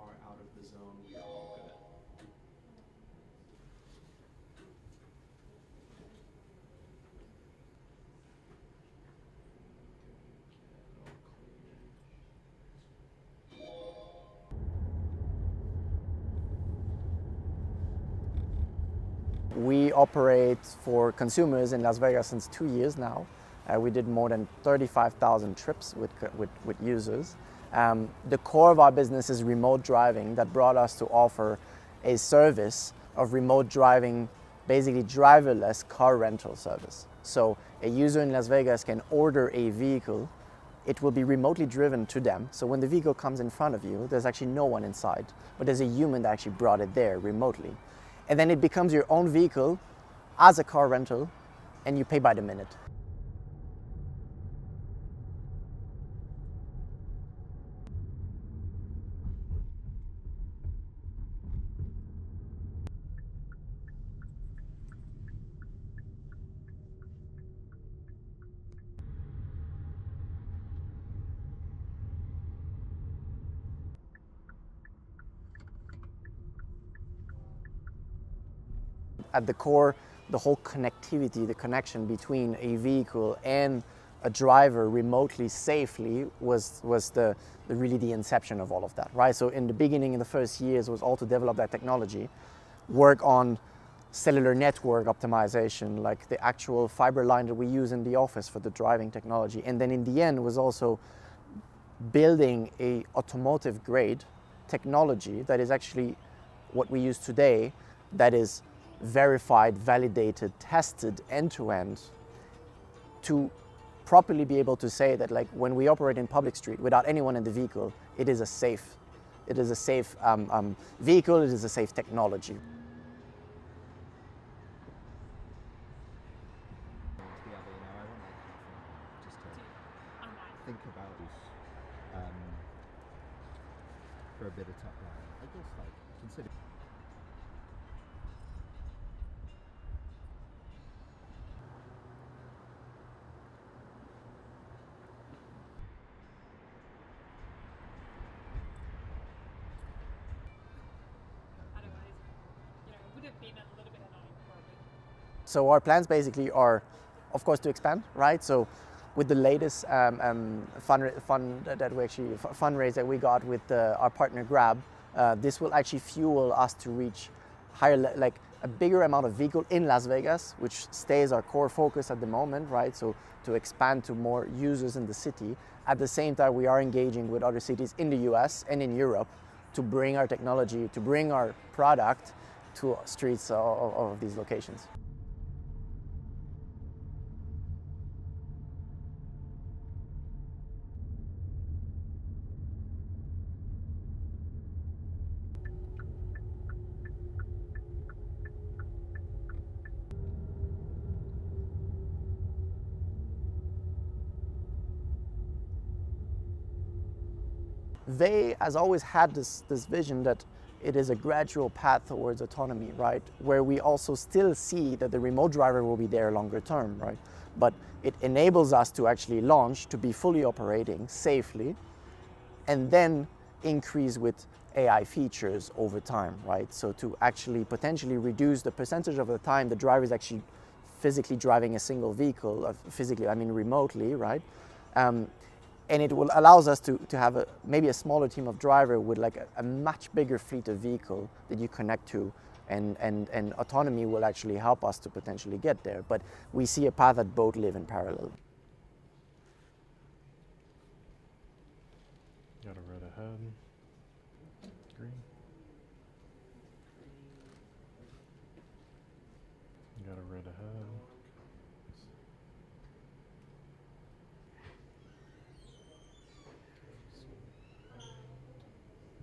are out of the zone, we are all good. We operate for consumers in Las Vegas since 2 years now. We did more than 35,000 trips with users. The core of our business is remote driving that brought us to offer a service of remote driving, basically driverless car rental service. So a user in Las Vegas can order a vehicle. It will be remotely driven to them. So when the vehicle comes in front of you, there's actually no one inside, but there's a human that actually brought it there remotely. And then it becomes your own vehicle as a car rental, and you pay by the minute. At the core, the whole connectivity, the connection between a vehicle and a driver remotely, safely, was really the inception of all of that, right? So in the beginning, in the first years, was all to develop that technology, work on cellular network optimization, like the actual fiber line that we use in the office for the driving technology. And then in the end was also building a automotive grade technology that is actually what we use today, that is verified, validated, tested end-to-end to properly be able to say that, like, when we operate in public street without anyone in the vehicle, it is a safe vehicle, it is a safe technology. Think about for a bit of top line. I guess, like, consider. So our plans basically are, of course, to expand, right? So with the latest fundraise that we got with our partner Grab, this will actually fuel us to reach a bigger amount of vehicle in Las Vegas, which stays our core focus at the moment, right? So to expand to more users in the city. At the same time, we are engaging with other cities in the US and in Europe to bring our technology, to bring our product to streets of these locations. They has always had this vision that it is a gradual path towards autonomy, right? Where we also still see that the remote driver will be there longer term, right? But it enables us to actually launch, to be fully operating safely, and then increase with AI features over time, right? So to actually potentially reduce the percentage of the time the driver is actually physically driving a single vehicle, physically, I mean remotely, right? And it will allows us to have maybe a smaller team of driver with like a much bigger fleet of vehicle that you connect to, and autonomy will actually help us to potentially get there. But we see a path that both live in parallel. Got a red ahead. Green. Got a red ahead.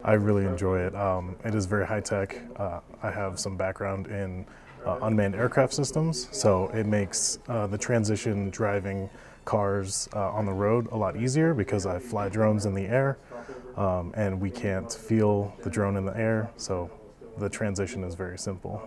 I really enjoy it. It is very high tech. I have some background in unmanned aircraft systems, so it makes the transition driving cars on the road a lot easier because I fly drones in the air, and we can't feel the drone in the air, so the transition is very simple.